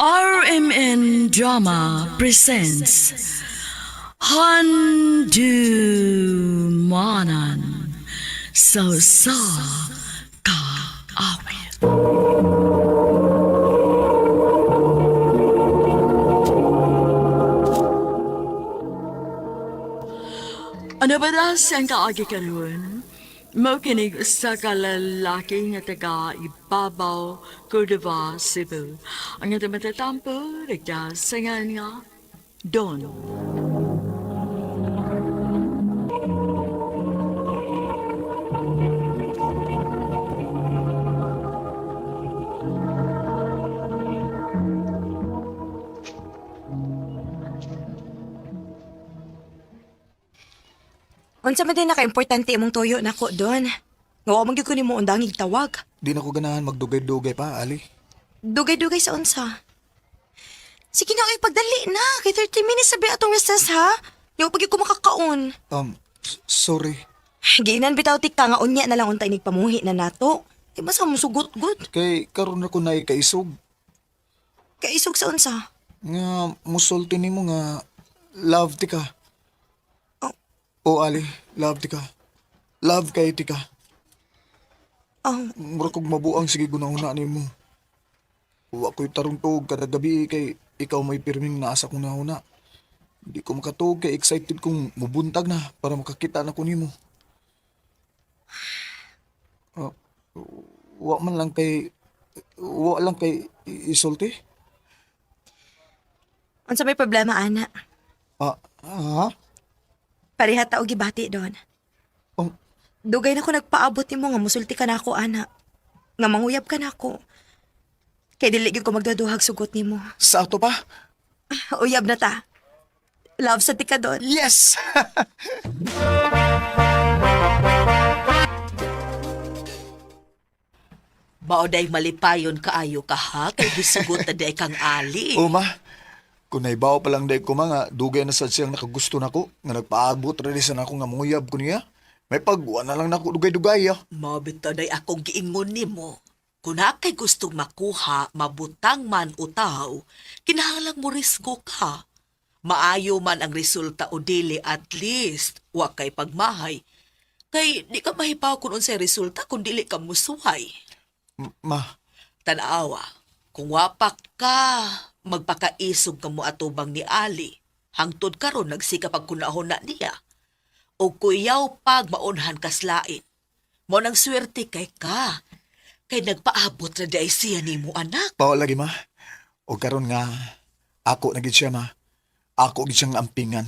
RMN Drama presents Handumanan So Ka Awit. Ano ba daw siyang kaagi karoon? Makinig sa kalalaki nga taga Ibabaw, Cordova, Cebu. Ang ito matatampo, nagda sa nga Don. Unsa man din naka-importante imong tuyo nako doon. Nga man gyud ko nimo undangig tawag. Di na ko ganahan magdugay-dugay pa, Ali. Dugay-dugay sa unsa. Sige na ay pagdali na. Kay 30 minutes sabi atong recess ha. Yung pag ko makakaon. Sorry. Giinan bitaw tika nga unya na lang untay nigpamuhi na nato. Di ba sa musugot good? Kay karon ako na ikaisog. Kaisog sa unsa. Nga musulti nimo nga love ti ka. Oh. Ali, love ti ka. Love kay ti ka. Oh, Mura kog mabuang sige gunahuna nimo. Wa ko'y tarong-tug kada gabi kay ikaw may pirming naasa kong nahuna. Di ko makatug kay excited kong mubuntag na para makakita na ko nimo. Wa lang kay isulti. unsa may problema ana? Ha? Pareha ta og gibati doon. Oh, Dugay na ko nagpaabot nimo nga musulti ka nako ana. Nga manguyab ka nako. Kay dili gyud ko magdaduhag sugot nimo. sa ato pa? Uyab na ta. Love sa tika doon. Yes! Maoday malipayon kaayo ka ha, kay gisugot na day kang ali. Ma, kung naibaw pa lang day ko mga, dugay na sad siyang nakagusto nako, nga nagpaabot rin sa nako nga munguyab ko niya. May pagwa na lang nako dugay-dugay Mabito day akong giingon nimo. Kung na kay gustong makuha, mabutang man o tao, kinahanglang mo risgo ka. Maayo man ang resulta o dili at least, wa kay pagmahay. Kay di ka mahipaw kung unsay resulta kung dili ka musuhay. Ma, Tanawa, kung wapak ka, magpakaisog ka mo atubang ni Ali. Hangtod karon nagsika pagkunahon na niya. O kuyaw pag maunhan kaslain. Mo nang swerte kay ka. Kay nagpaabot na day siya ni mo anak. pao lagi ma. O karon nga, ako na gid siya ma. Ako gid siyang ampingan.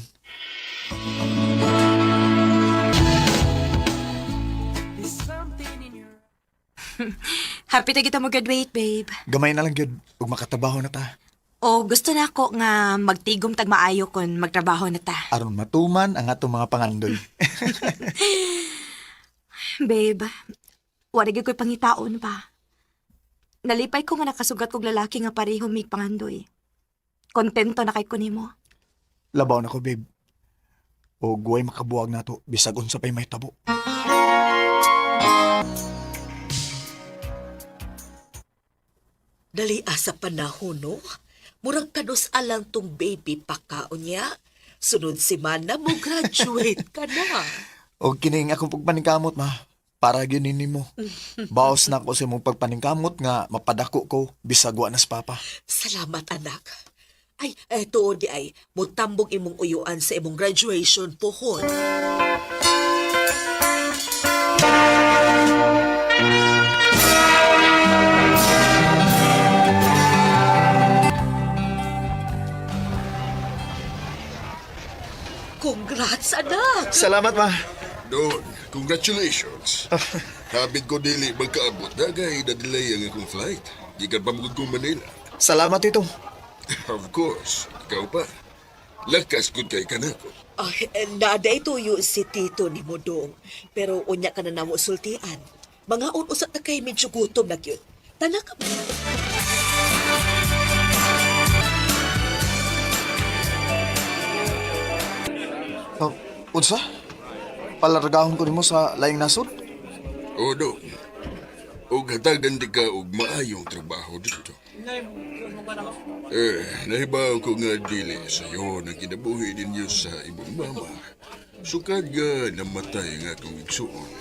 Happy na kita mo graduate, babe. Gamay na lang yun, ug makatabaho na ta. O gusto na ako nga magtigom tag maayo kon magtrabaho na ta. Aron matuman ang atong mga pangandoy. Babe, wala gyud ko'y pangitaon pa. Nalipay ko nga nakasugat kog lalaki nga pareho mig pangandoy. Kontento na kay ko nimo. Labaw na ko, babe. O guway makabuwag na to, bisag unsa pa'y may tabo. Dali sa panahon, no? Murag kanus alang tong baby pakaon niya. Sunod si Mana mo graduate ka na. O kining akong pagpaningkamot, ma. Para ginin mo. Baos na ko sa mong pagpaningkamot nga mapadako ko, bisag wa nas papa. Salamat anak. Ay, eto di ay, mutambog imong uyuan sa imong graduation pohon. Congrats, anak! Salamat, ma. Don, congratulations. Habit ko dili magkaabot. Dagay na delay ang akong flight. Gikan pa mo kong Manila. Salamat ito. Of course, ikaw pa. Lakas good kay kanako. Ay, naday tuyo si Tito ni Modong. Pero unya ka na namo sultian. Mga unusat na kay medyo gutom na yun. Tana ka ba? Unsa? Palargahon ko nimo sa laing nasod? O, Don. O hatagan di ka og maayong trabaho dito. Nahibaw ko nga dili sa'yo na kinabuhi ninyo sa imong mama. Sukad nga namatay nga akong igsuon.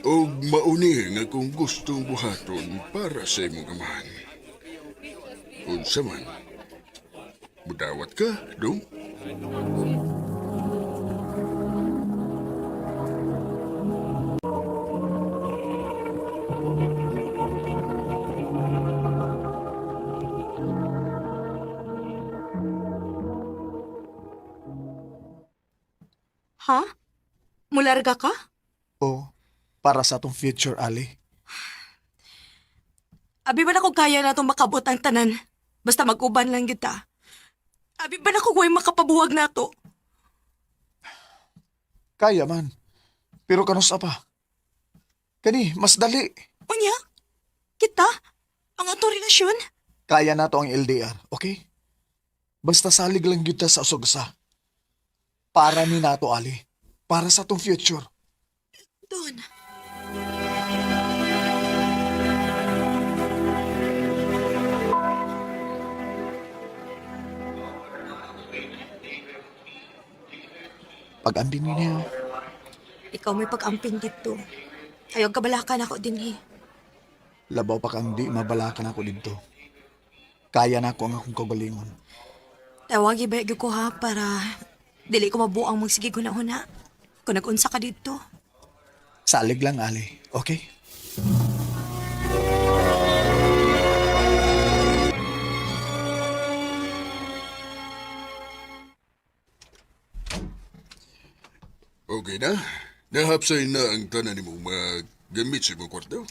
O mauni nga kung gustong buhaton para sa imong amahan. Unsa man, budawat ka, dong? Ha? Mularga ka? O, para sa atong future, Ali. Abi ba na kung kaya na itong makabot ang tanan? Basta mag-uban lang kita. Abi ba na kung huwag makapabuwag na to? Kaya man. Pero kanus pa. Kani, mas dali. Unya? Kita? Ang atong relasyon? Kaya na to ang LDR, okay? Basta salig lang kita sa usog-sa. Para ni nato, Ali. Para sa atong future. Don. Pag-ambing niya. Ikaw may pag-amping dito. Ayaw kabalakan ako din eh. Labaw pa kang di mabalakan ako dito. Kaya na ako ang akong kagalingon. Tawagi ba ko ha para dili ko mabuang magsige guna-huna. Kung nag-unsa ka dito. Salig lang, Ali. Okay? Okay na? Nahapsay na ang tanan ni mo maggamit sa imong kwarto.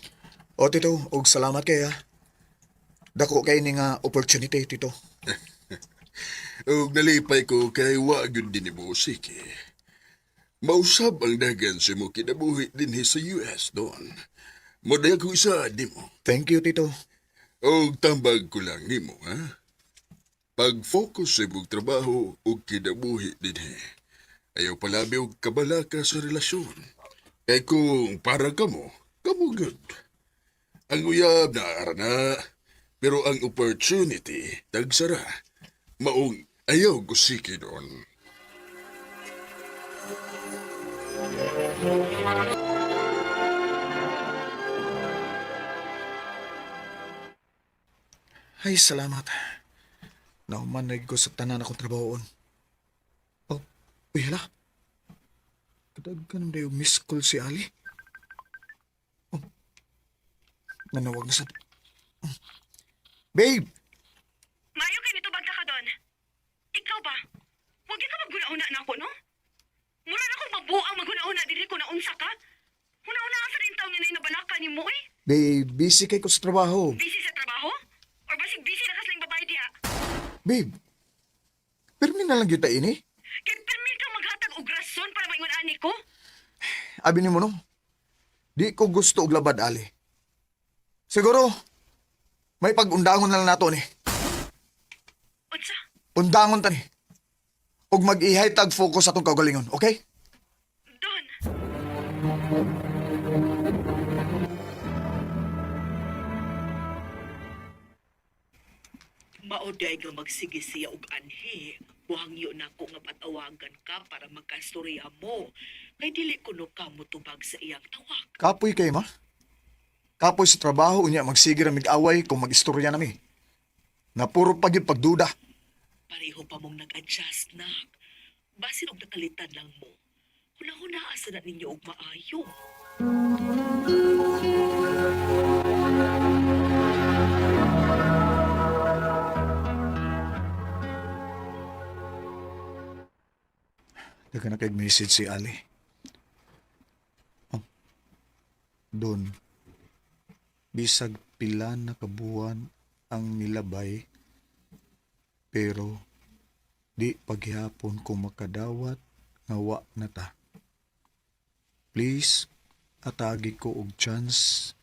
O, Tito. Og salamat kaya. Dako kay ni nga opportunity, Tito. Og nalipay ko kay wag yun din ni mo, sige. Mausab ang dagan sa mo kinabuhi din sa US doon. Modaya ko isa di mo. Thank you, Tito. Og tambag ko lang ni mo, ha? Pag-focus sa imong trabaho o kinabuhi din ayaw palabi og kabala ka sa relasyon. Kay kung para kamo good. Ang uyab na arana, pero ang opportunity, tagsara. Maong ayaw gusiki doon. Ay, salamat. Naumanay ko sa tanan akong trabahoon. Oh, uy, hala. Kadagkan na yung miss call si Ali. Oh, nanawag na sa... Babe! Maayo kay nito bagta ka doon. Ikaw ba? Huwag ka maguna-una na ako, no? Mura na akong mabuang maguna-una dili ko na unsa ka. Una-una ka sa rin taong nga nabalaka ni mo eh. Babe, busy kay ko sa trabaho. Busy sa trabaho? Or basig busy na kaslang babae diha? Babe, permi na lang kita ini. Kaya permil kang maghatag og rason para maingon ani ko? Abi ni mo no, di ko gusto og labad, Ali. Siguro, may pag-undangon na lang nato ni. Unsa? Undangon ta ni. Og mag-ihay tag focus sa atong kagalingon, okay? Don. Maoday nga magsige siya og anhi. Buhangyo na ko nga patawagan ka para magkastorya mo. Kay dili ko no ka motubag sa iyang tawag. Kapoy kay ma. Kapoy sa trabaho unya magsige ra mig-away kung mag-istorya nami. Na puro pagyud pagduda. Pareho pa mong nag-adjust na. Basin og nakalitan lang mo. Huna-huna asa na ninyo og maayo. Daga na kay message si Ali. Oh. Doon. Bisag pila na kabuwan ang nilabay. Pero di paghihapon ko makadawat nga wa na ta. Please, atagi ko og chance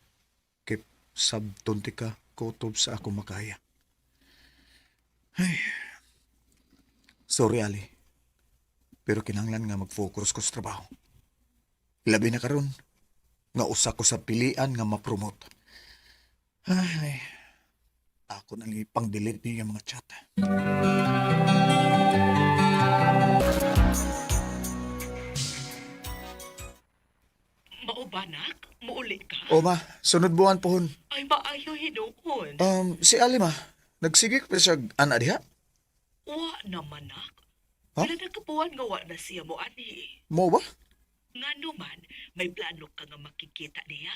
kay sabton ka kutob sa ako makaya. Ay. Sorry, Ali. Pero kinahanglan nga mag-focus ko sa trabaho. Labi na karon nga usa ko sa pilian nga ma-promote. Ay. Ako nang ipang-delete niya yung mga chat. Maubanak? Muuli ka? O ma, sunod buwan po hon. Ay, maayo hinuon. Si Ali ma, nagsigik pa siya ana diha? Wa naman, nak. Ha? Wala nagkapuan nga wa na siya mo, ani. Mo ba? Nga naman, may plano ka nga makikita niya.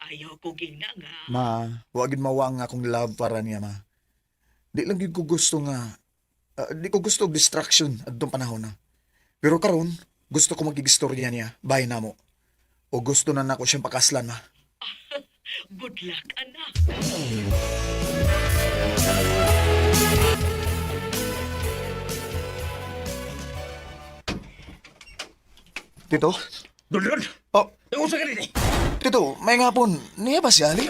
Ayaw ko gina nga. Ma, wagin mawang akong love para niya ma. Di lang gid ko gusto nga, di ko gusto og distraction at panahon na. Pero karon gusto ko magigistorya niya, bahay na mo. O gusto na nako siyang pakaslan ma. Good luck, anak. Tito? Dulon! Oh, Ang usa ka rin eh! Tito, may nga po, niya ba si Ali?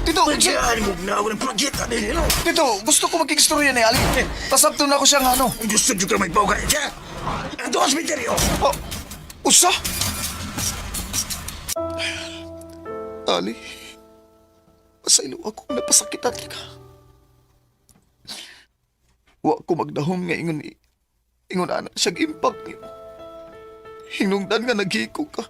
Tito, Pagsiyaan mo na ako ng project din, no? Tito, gusto ko magigistorya ni Ali. Pasabto na ako siya nga ano. Gusto nyo ka may pauga siya! Ang to hospitalyo! Oh, usa? Ali, pasaylo ako napasakitan ka. Wa ko magdahom nga ingon anak siyang impact niyo. Hinungdan nga naghiko ka.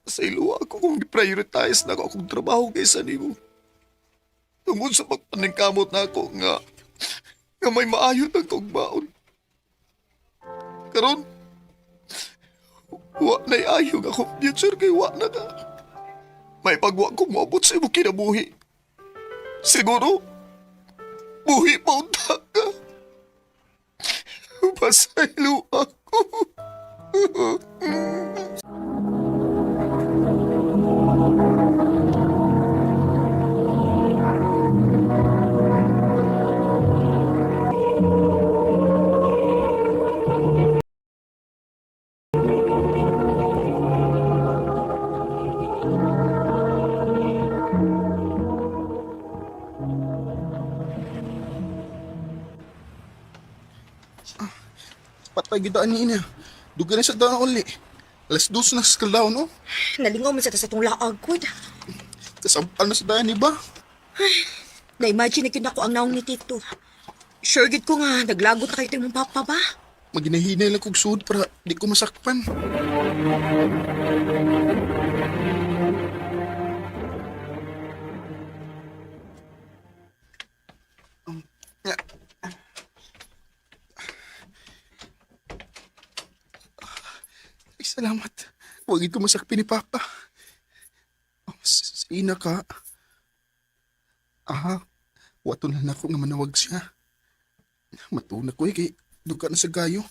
Pasaylo ako kung i-prioritize na ako akong trabaho kaysa nimo. Tungod sa pagpaningkamot na ako nga may maayo na kong baon. Karon, wa na'y ayaw nga akong future kay wa na ka. May pagwa kong maabot sa imo kinabuhi. Siguro, buhi pa unta ka. Pasaylo ako. Patay gidaan ni ina. Dugan na sa daw uli. Alas 2 na sa kalaw, no? Nalingaw man sa tasatong laag, good. Kasampal na sa dayan ni ba? Na-imagine na yun ako ang naong ni Tito. Sure gid ko nga, naglagot na kayo tayo mong papa ba? Maginahinay lang kong suod para di ko masakpan. Nga. Ay, salamat. Huwag ko masakpin ni Papa. Sina ka. Aha, wato na ako nga manawag siya. Matuna ko kay duka na sa gayo.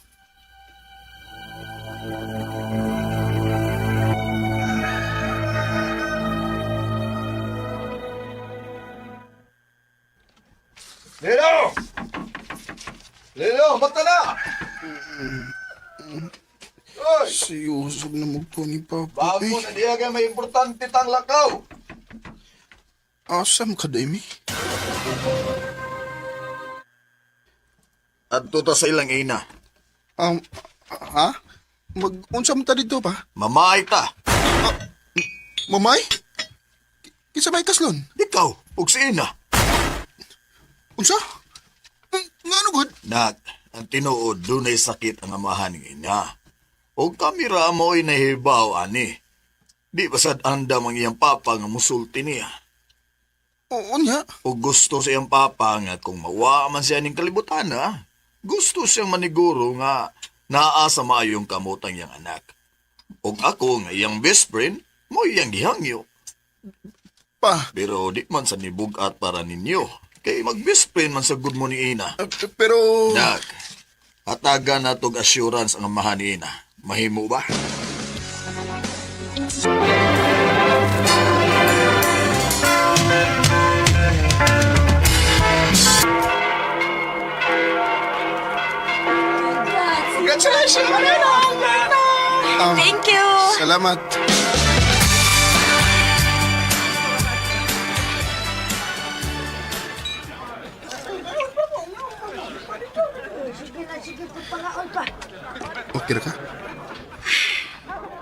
Lilo! Lilo, bata na! Oy! Siyusog na magpo ni Papa. Bago na diya ka may importante tang lakaw. Asam ka, Demi? Adto ta sa ilang ina. Ha? Mag-unsa mo ta dito pa? Mamay ta. Mamay? Kinsa may kaslon? Ikaw, ug si ina. Unsa? Nga ano gud? Nak, ang tinuod, dunay sakit ang amahan ng ina. O kamera mo'y nahibaw, ani. Di basad anda mang iyang papa nga musulti niya. Oo niya. O gusto sa iyang papa nga kung mawa man siya ning kalibutan, ha? Gusto siyang maniguro nga naasa maayong kamutang iyang anak. O ako nga iyang best friend, mo iyang gihangyo. Pa, Pero di man sa nibugat para ninyo. Kay mag-best friend man sa good mo ni ina. pero... Nak, hatagan na tog assurance ang amahan ni ina. Mahimo ba? Congratulations! Thank you! Salamat. Okay na ka?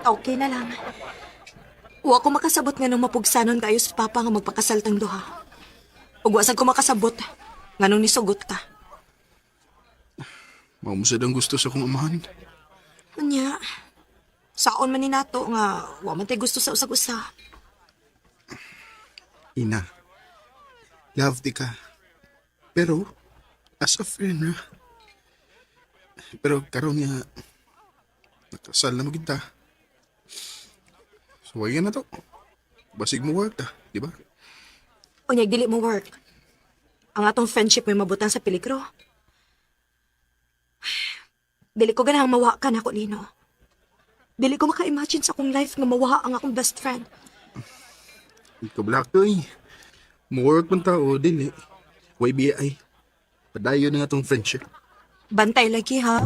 Okay na lang. Wa ko makasabot nga nung mapugsanon kayo sa papa nga magpakasal tang duha. Ug wasag ko makasabot nga nung nisugot ka. Mao mo sad ang gusto sa kong amahan. Unya, saon man ni nato nga wa man tay gusto sa usag-usa. Ina, love di ka. Pero, as a friend na. Pero karon nga, nakasal na mo kita. So, ayan na to. Basig mo work ta, di ba? Unya, dili mo work. Ang atong friendship may mabutang sa peligro. Dili ko ganang mawa ka na ako, Lino. Dili ko maka-imagine sa akong life nga mawa ang akong best friend. Ikaw black to eh. Mo-work man tao, dili. YBI. Padayo na nga tong friendship. Bantay lagi, ha?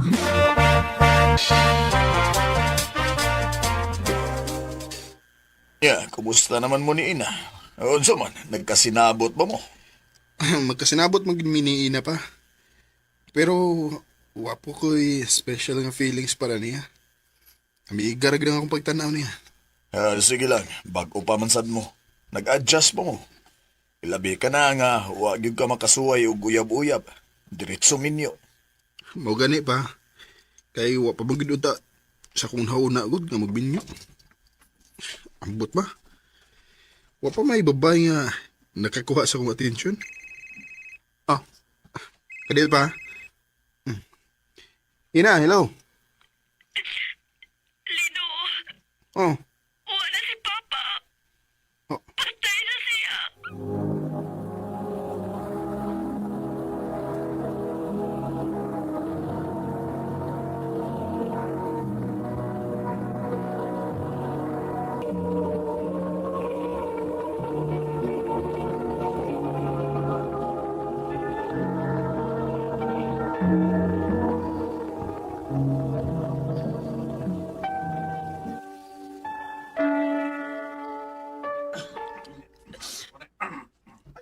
Ya, kumusta naman mo ni Ina? Unsa man, nagkasinabot ba mo? Magkasinabot magmini na pa. Pero, wapo ko'y special nga feelings para niya. Amiigar lang akong pagtanaw niya. Sige lang, bago pa man sad mo. Nag-adjust mo mo. Ilabi ka na nga, huwag yung ka makasuway o guyab-uyab. Diretso minyo. Mau gani pa. Kay wa pa bang giduta sa kung hauna gud nga magbinyo. Ambot ba? Wa pa may babae nga nakakuha sa kong atensyon. Ah, kadil pa. Ina, hello. Lino, Oh, wala si Papa. Oh. Patay na siya.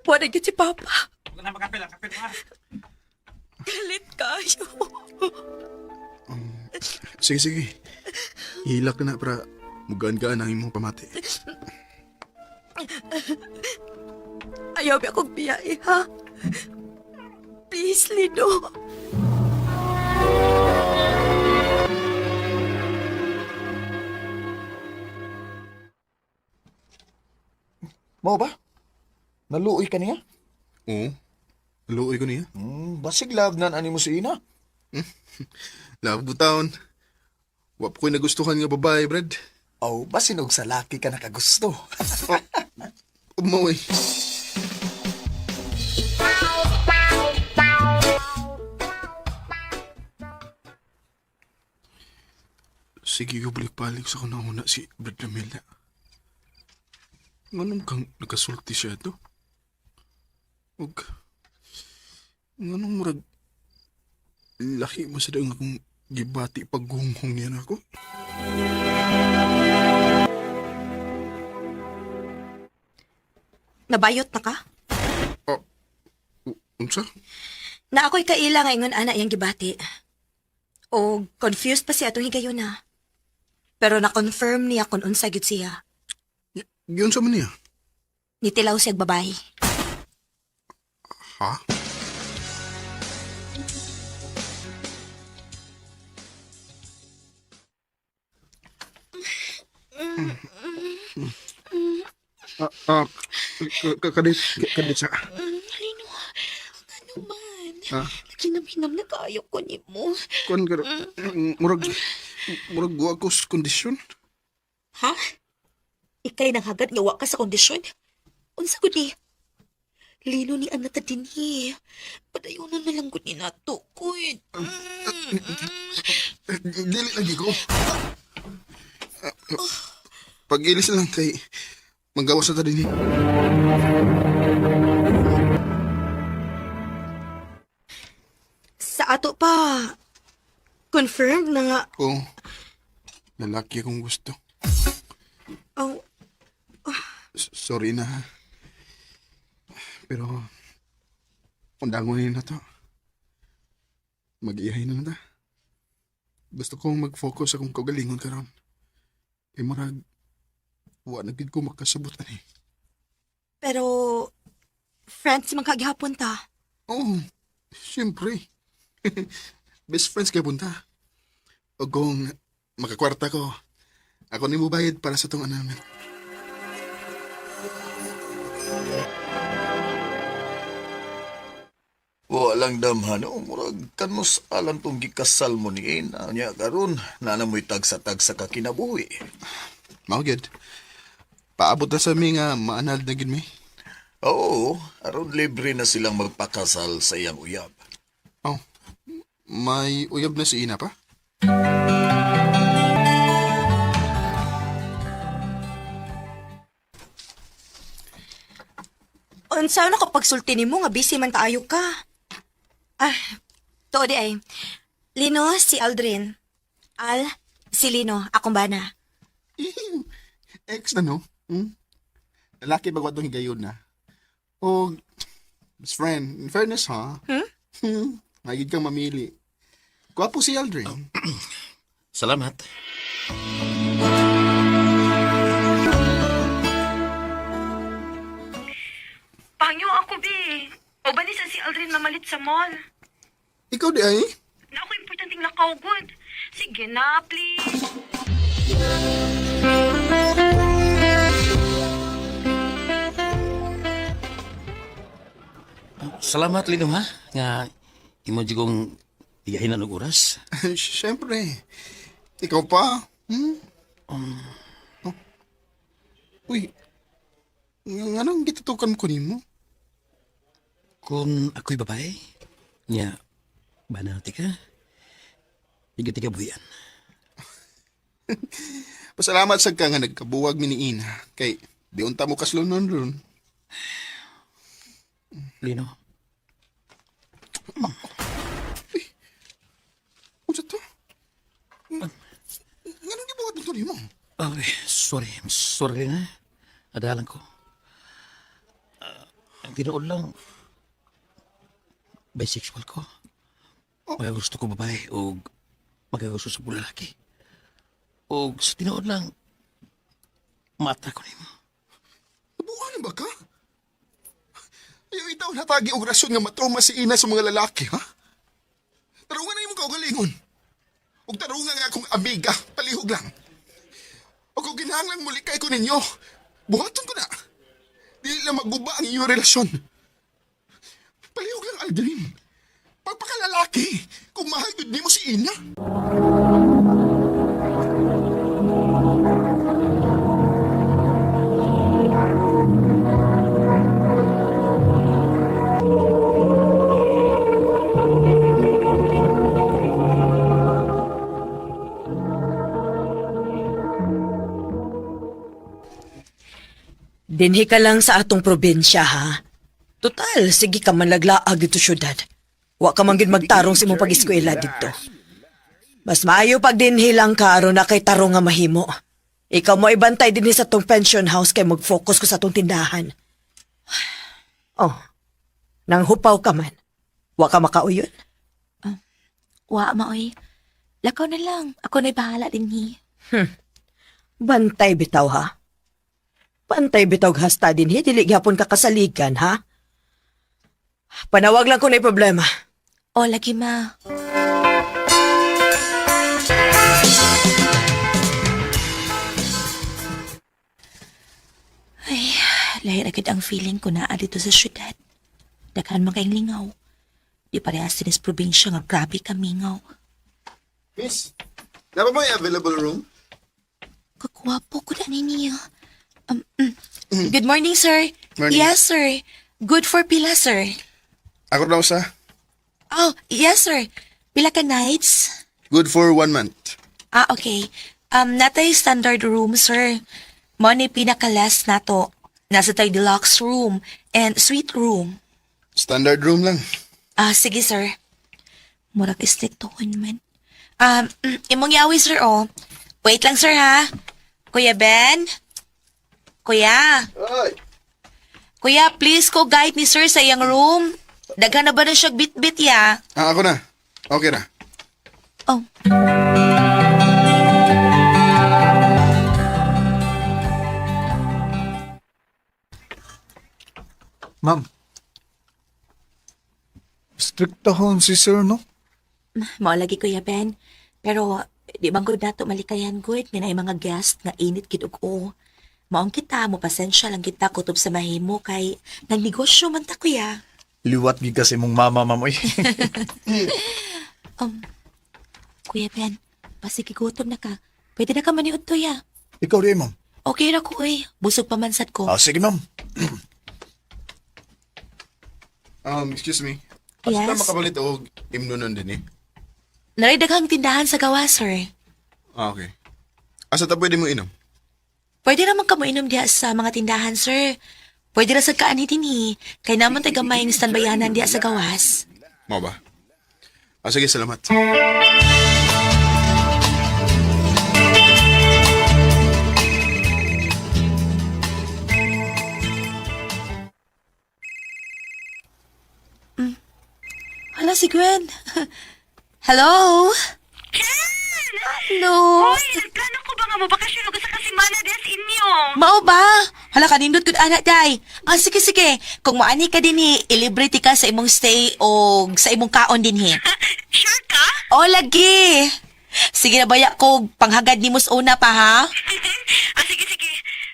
Wala gid si Papa. Galit kayo. sige sige. Hilak na para mugaan-gaan ang imong pamati. Ayaw mi akong biyahe, ha? Please, Lino. Mao ba? Naluoy ka niya? Oo. Luoy ko niya. Basig love nan ani mo si Ina. Love butaon. Wa pa ko'y nagustuhan nga babae, Brad. Aw, basin og sa laki ka nakagusto. Umaway. Sige ko balik-balik sa kunahuna si Brad Ramila. Nganong kang nakasulti siya to? Ug nganong murag laki mo sa daong akong gibati paggunghong niya na ako? Nabayot na ka? Unsa? Na ako'y kaila nga ingon ana iyang gibati. O confused pa siya atong higayon na. Pero na-confirm niya kung unsa gyud siya. Yun sa man niya? Nitilaw siyang babae. Ha? Kadit sa... Lino, ano man? Ha? Hinam-hinam na kayo ko ni mo. Kuan ka... Murag guwa ko sa kondisyon. Ha? Ikay nang hagad nga wa ka sa kondisyon? Unsa gud ni? Lino ni anata dinhi. Padayonon na lang gud ni nato ko. Dili lagi ko. Pag-ilis lang kay... Magawas na ta din eh. Sa ato pa, confirmed na nga. Oo. Lalaki akong gusto. Oh, Sorry na. Pero... Undangon na to. Mag-iyahay na ta. Gusto kong mag-focus akong kagalingon karon. Kay marag... Wa na gid ko makasabot ani. Pero, friends man kaghapon ta. Oh, siyempre. Best friends kay punta. O kung makakwarta ko, ako ni mo bayad para sa tong annulment. Walang damhan, murag kanus alam tong gikasal mo ni Ina. Nya karon nanamoy tagsa-tagsa ka kinabuhi. Mao gyud. Paabot na sa mi nga maanal na gid mi. Oo, aron libre na silang magpakasal sa iyang uyab. Oh, may uyab na si Ina pa? Unsa na kapag sulti nimo nga busy man kaayo ka? Ah, to di ay. Lino, si Aldrin. Al, si Lino, akong bana. Ex na no? Lalaki ba itong higayon na? O, best friend, in fairness ha? Magiging kang mamili. Gwapo si Aldrin. Salamat. Pangyo ako, bi. O ba ni sa si Aldrin mamalit sa mall? Ikaw di ay? Na ako importanteng lakaw, good. Sige na, please. Salamat, Lino, ha? Nga, imo jigong igahinan og oras. Siyempre. Ikaw pa? Oh. Uy, nga nang gitutukan ko nimo? Kung ako'y babae, nga, banati ka, tiga-tiga buyan. Pasalamat sa ka nga nagkabuwag mi ni Ina. Kay, di unta mo kaslunon ron. Lino, Unsa to? Nga nang gibuwag mo to nimo? okay, sorry na. Adalan ko. Ang tinood lang, bisexual ko. Magagusto ko babae o magagusto sa lalaki. O sa tinood lang, mata ko nimo. Nabuhan ba ka? Ayaw itaw natagi og rason nga matrauma si Ina sa mga lalaki, ha? Tarungan na yung kaugalingon. Ug tarungan nga akong amiga, palihog lang. O kung ginahanglang muli kay ko ninyo, buhaton ko na. Dili lang maguba ang iyong relasyon. Palihog lang, Aldrin. Pagpakalalaki, kung mahal yun ni mo si Ina. Dinhi ka lang sa atong probinsya, ha? Total, sige ka man laglaag dito syudad. Wa ka man gid magtarong sa imong pag-eskwela dito. Mas maayo pag dinhi lang ka aron na kay tarong nga mahimo. Ikaw mo ibantay dinhi sa tong pension house kay mag-focus ko sa tong tindahan. Oh, nang hupaw ka man. Wa ka makauyon? Wa, maoy. Lakaw na lang. Ako na'y bahala din hi. Bantay bitaw, ha? Bantay bitaw hasta din, dili gyapon ka kasaligan, ha? Panawag lang kung may problema. O, lagi ma. Ay, lahir agad ang feeling ko na dito sa syudad. Daghan man kayong lingaw. Di parehas din sa probinsya nga grabe ka mingaw. Miss, na ba may available room? Kagwapo ko na niya. Good morning, sir. Morning. Yes, sir. Good for pila, sir. Ako daw sa Oh, yes, sir. Pila ka nights? good for 1 month. Ah, okay. Natay standard room, sir. Mo ni pinaka-last na to. Nasa tayo deluxe room and suite room. Standard room lang. Ah, sige, sir. Murag istriktohon man. Imong yawi, sir, oh. Wait lang, sir, ha? Kuya Ben? Kuya? Ay! Kuya, please ko guide ni sir sa iyang room. Daghan na ba na siya bit-bit, ya? Ako na. Okay na. Oh. Ma'am. Striktahon si sir, no? Mao lagi Kuya Ben. Pero di bang gud nato malikayan gud nga naay mga guest nga init gid og o. Maong kita mo pasensya lang kita kutob sa mahimo kay nagnegosyo man ta kuya. Liwat gid kasi mong mama, ma'am. Oy. Kuya Ben, pasigigutom na ka. Pwede na ka maniud to ya. Ikaw rin, ma'am. Okay ra ko eh. Busog pa man sad ko. Sige, ma'am. Excuse me. Yes? Asa makabalit o imnunon din eh? Naray daghang tindahan sa gawas, sir. Okay. Asa ta pwede mo inom? Pwede naman ka mo inom diha sa mga tindahan, sir. Pwede ra sa kaani dinhi. Kay naman tay gamayng standbayanan diha sa gawas. Mao ba? Sige, salamat. Hala si Gwen. Hello? Hello? Uy, nagplano ko ba nga mabakasyon ako sa kasimana des inyo? Mao ba? Hala ka nindot gud anak day. Sige sige. Kung maani ka dinhi, ilibre ti ka sa imong stay o sa imong kaon dinhi. Sure ka? O lagi. Sige na baya ko panghagad ni mus una pa ha. Sige, sige.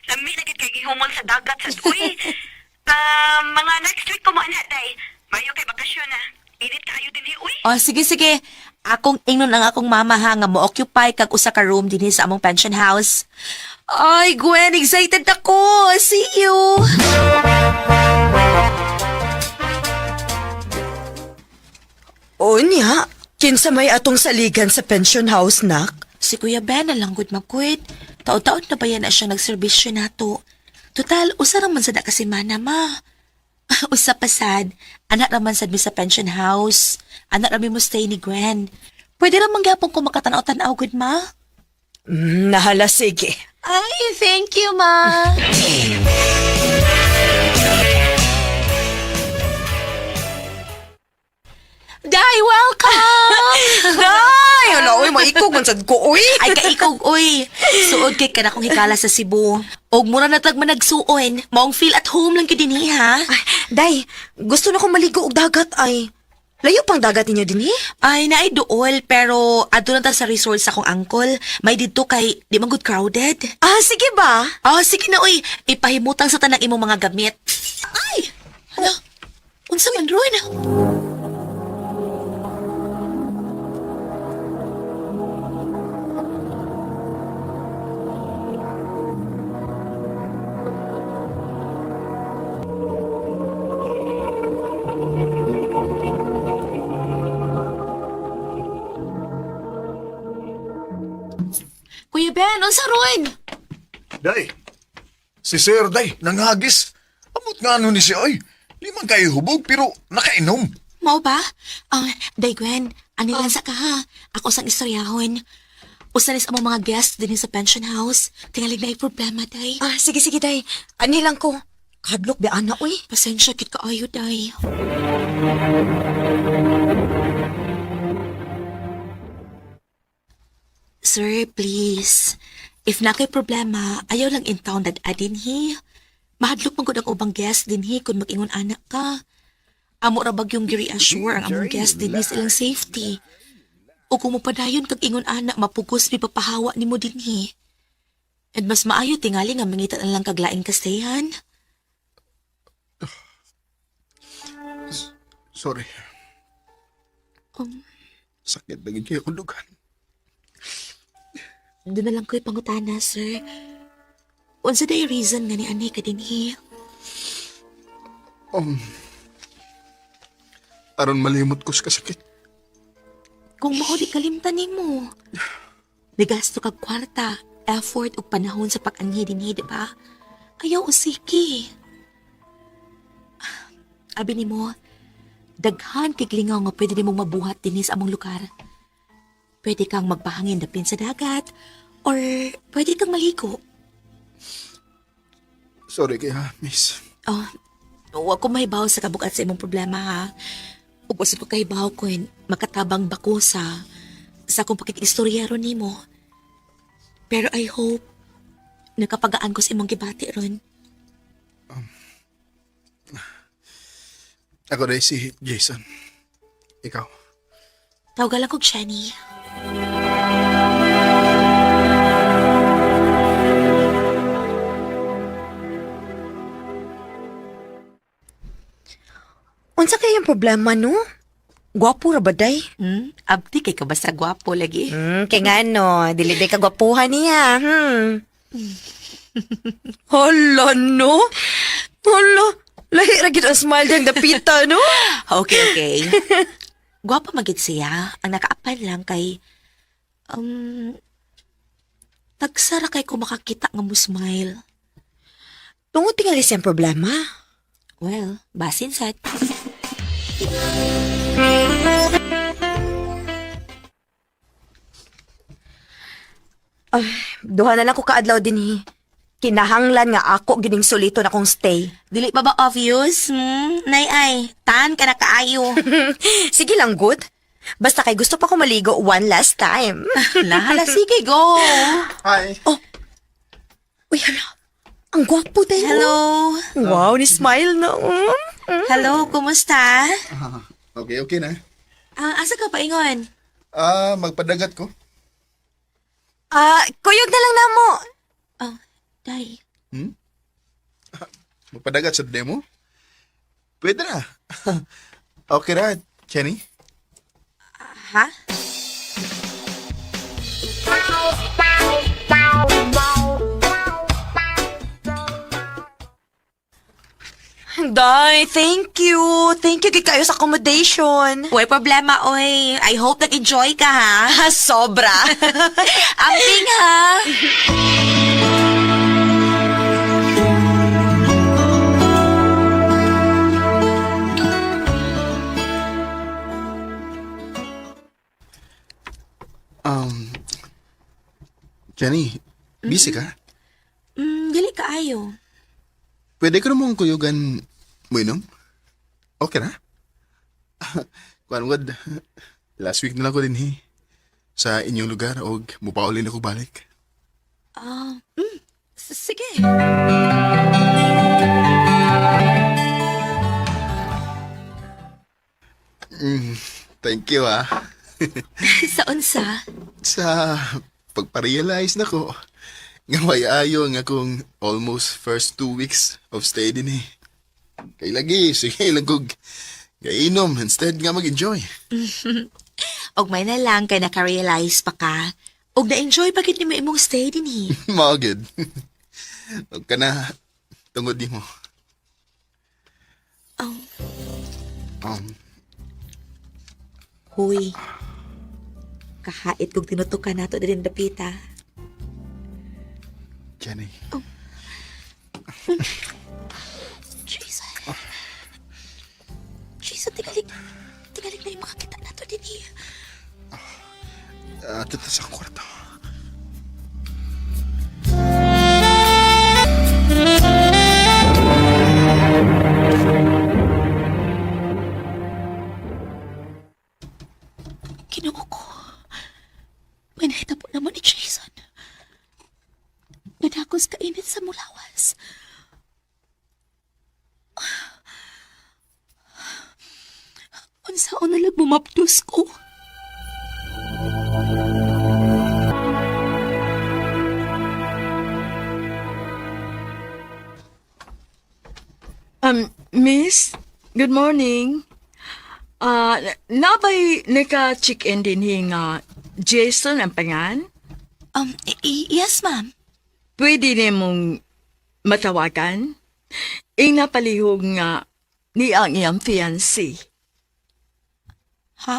Lami na gid kay gihumol sa dagat sa uy. Mga next week ko mo anak day. Mayo kay bakasyon na. Init kayo din uy. O sige sige. Akong ingnon ang akong mama ha nga mo-occupy kag usa ka room dinhi sa among pension house. Ay, Gwen, excited ako. See you. O niya, kinsa may atong saligan sa pension house, nak? Si Kuya Ben na lang gud magkuit. Taon-taon na ba yan na siya nagserbisyo nato? Total, usa raman sad na kasi mana ma. Usa pa sad, anak raman sad mi sa pension house. Anak rami mo stay ni Gwen. Pwede raman gyapon ko makatanaw-tanaw gud ma? Nahala, sige. Ay, thank you ma. Day, welcome! Ay, ala, uy, maikog man sad ko, uy. Ay, kaikog, uy. Suod kay ka na kong hikala sa Cebu. Og mura na tag managsuon. Maong feel at home lang kidini, ha? Day, gusto na kong maligo og dagat, ay. Layo pang dagat ninyo din, eh? Ay, naay dool, pero adto na ta sa resort sa akong uncle. May dito kay di man good crowded. Sige ba? Sige na, uy. Ipahimutang sa tanang imong mga gamit. Ay! Hala, unsa man ron? Kuya Ben, unsa ron? Day. Si sir, day, nanghagis. Amot nga ano ni siya, ay. Limang kayo hubog, pero nakainom. Mao ba? Day Gwen, ani lang sa ka ha. Ako sang istoryahon. Usanis ang mga guests din sa pension house. Tingalig na problema, day. Sige, sige, day. Ani lang ko. Kadlok ba, ana, uy? Pasensya kit kaayo, day. Sir, please. If na kay problema, ayaw lang in town that adin hi. Mahadlok man gud ang ubang guest din hi kung mag-ingon anak ka. Amo ra bagyong gi-reassure ang among guest din hi sa ilang safety. O kung mapadayon kag ingon anak, mapugos mi papahawa nimo din hi. And mas maayo tingali nga mangita na lang kag laing kastayan. Sorry. Sakit lagi kayo kung dugan. Doon na lang ko'y pangutana, sir. Unsa day reason nga ni ani ka din hi? Aron malimot ko sa kasakit. Kung mao di kalimtan nimo. Nigasto kag kwarta, effort ug panahon sa pag-anhi dinhi, di ba? Ayaw usiki. Abi nimo, daghan kay lingaw nga pwede nimong mabuhat dinhi sa among lugar. Pwede kang magpahangin dapin sa dagat, or pwede kang maligo. Sorry kaya, miss. Huwag ko mahibaw sa kabugat sa imong problema, ha? Ug basta ko kahibaw ko makatabang bako sa akong pakikistoryero nimo. Pero I hope nakapagaan ko sa imong gibati ron. Ako rin si Jason. Ikaw. Tawagan lang kong Jenny. Unsa kaya yung problema, no? Gwapo ra ba, day? Abdi kay ka basta gwapo lagi. Kay nga no, dili day kagwapuhan niya. Hala, no? Hala, lahi ra gid ang smile diyang dapita, no? Okay. Gwapo magid siya. Ang nakaapan lang kay tagsara kay ko makakita nga mo smile. Tungod tingali siyang problema. Well, basin sad. Duha na lang ko kaadlaw din kinahanglan nga ako gining sulito na kong stay. Dili pa ba obvious? Nay ay, tan ka na kaayo. Sige lang, good. Basta kay gusto pa ko maligo one last time. Lahala, sige, go. Hi. Uy, hala. Ang gwapo tayo. Hello. Wow, ni smile na. Hello, kumusta? Okay na. Asa ka pa ingon? Magpadagat ko. Kuyog na lang na mo. Oh, day. Magpadagat sa demo? Pwede na. Okay na, Jenny. Ha? Day, thank you. Thank you kay kayo sa accommodation. Way problema, oy. I hope nag-enjoy ka, ha? Sobra. Amping, ha? Jenny, busy ka? Dili ka ayo. Pwede ko namang kuyugan mo inom? Okay na? Kuan wad, last week na lang ko din sa inyong lugar o mupaulin ako balik. Sige. Thank you Sa unsa? Sa pagpa-realize na ko nga may ayo nga akong almost first 2 weeks of stay din Kay lagi, sige lang kog gainom instead nga mag-enjoy. Og may na lang kay naka-realize pa ka. Og na-enjoy pa gid nimo imong stay din Magid. Huwag ka na tungod di mo. Huy. Kahait kog tinutukan nato din dapita. Jenny. Jesus. Jesus, tingalik na yung makakita nato din Kita sa kwarto. Ginoo ko. May nahitabo naman ni Jason. Nadakos kainit sa mulawas. Unsaon na lang bumapdos ko. Miss, good morning. Nabay naka-check-in din nga Jason ang pangan? Yes, ma'am. Pwede nimong matawagan? Ing napalihog nga ni ang iyang fiancé. Ha?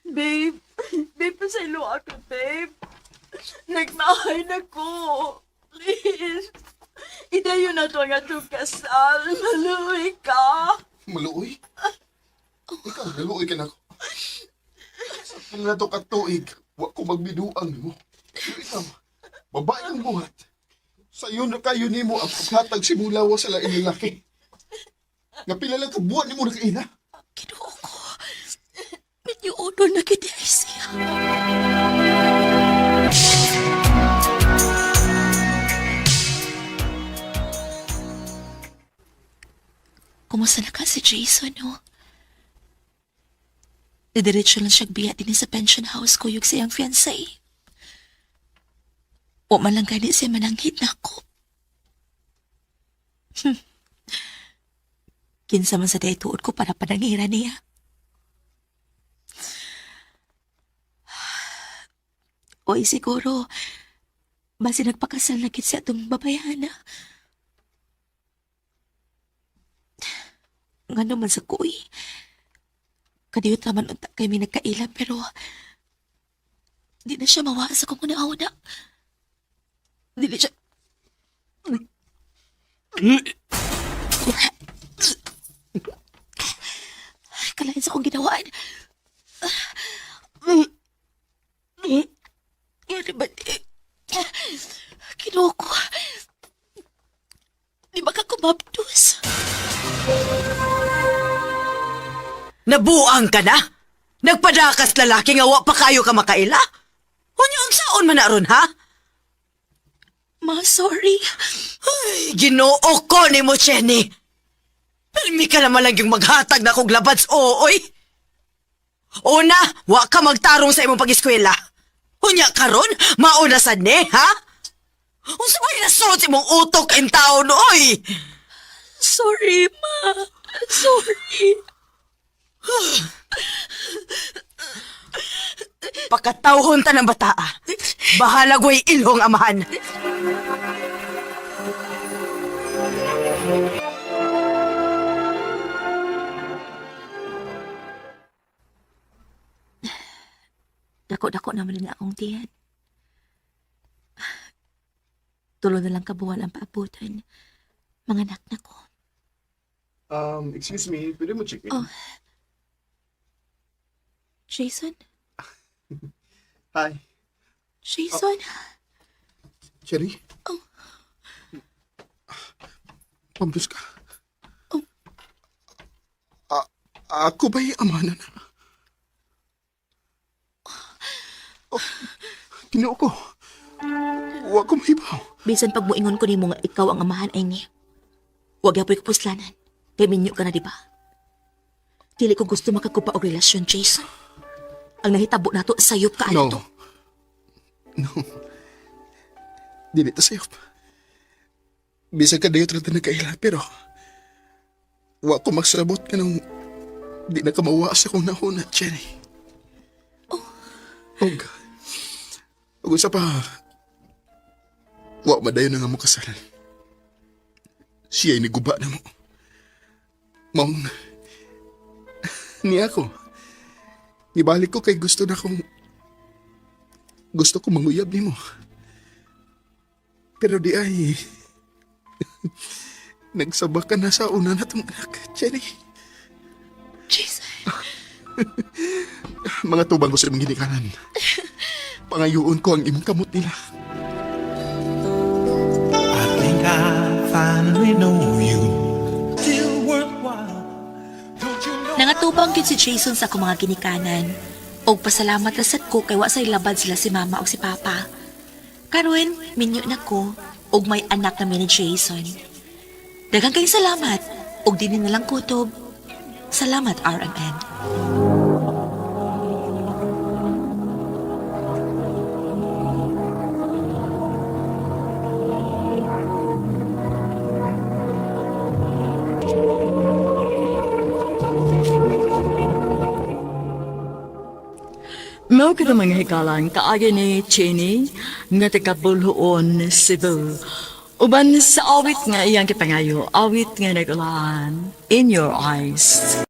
Babe, pasaylo ako, babe. Nagmahay na ko. Please. Idayo na to nga itong kasal. Maluwi ka. Maluoy? Ikaw, maluoy ka na ako. Sa na to katuig, wa ko magbiduan mo. Ikaw, babae ang buhat. Sa iyo na kayo ni mo ang paghatag simulawa sa laing lalaki. Nga pila lang kabuan ni mo na kaina. Ginoo ko. Medyo odor na kiti ay siya. kumusta na ka si Jason, no? Didiretso lang siya biya din sa pension house ko yung siyang fiancé. O man lang gani siya mananghit na ako. Kinsa man sa daytuod ko para panangira niya. Oy, siguro, basi nagpakasal na kit siya itong babayana. Nga naman sa kuy. Kadiyot naman unta kay may nagkaila pero di na siya mawa sa kung una-una. Di na siya... Kalahin sa kong ginawaan. Ano ba? Kinuha ko. Di ba ka kumabdos? Nabuang ka na? Nagpadakas lalaki nga wa pa kayo ka makaila? Hunya ang saon man na ron, ha? Ma, sorry. Ay, ginoo ko ni mo, Jenny. Palmi ka naman lang yung maghatag na kong labads, ooy. Una, wa ka magtarong sa imong pag-eskwela. Hunya karon, mauna sad ni, ha? Unsa ba inasunod sa imong utok in taon, oy? Sorry, Ma. Sorry. Pakatawhon ta ng bataa. Bahala gway ilhong amahan. Dako-dako naman nga akong tiyan. Tulo na lang kabuwan ang paabutan. Mga anak na ko. Excuse me, pwede mo check in? Oh. Jason? Hi. Jason? Cherry? Oh. Pambus ka? Oh. Ako ba'y amana na? Oh, Ginoo ko. Huwag ko mahibaw. Bisan pag muingon ko ni mo nga ikaw ang amahan ay ni. Huwag yapoy ko puslanan. Kay minyo ka na, di ba? Dili ko gusto makakupa og relasyon, Jason. Ang nahitabo nato sayop ka No. to. No. Dili ta sayop. Bisa ka dayo trata na kaila, pero wa ko magsabot ka nung di na ka mawa sa kong nahuna, Cherry. Oh God. Ug usa pa, wa madayon na nga mo kasalan. Siya ay niguba na mo. Maong, ni ako, nibalik ko kay gusto ko manguyab ni mo. Pero di ay, nagsaba ka na sa una na itong anak, Jenny. Jason. Mga tubang ko sa imong ginikanan. Pangayuon ko ang imong kamot nila. I think I finally know you. Still worthwhile. Don't you know? Nangatubang gyud si Jason sa akong mga ginikanan. Og pasalamat na sad ko kay wa say labad sila si mama o si papa. Karon, minyo na ko og may anak na ni Jason. Daghang kay salamat og dinhi na lang kutob. Salamat, RMN. Mao kita mga hikalan kaagi ni Cheney nga taga Bulhoon, Cebu. Uban sa awit nga iyang kipangayo, awit nga nagulaan, In Your Eyes.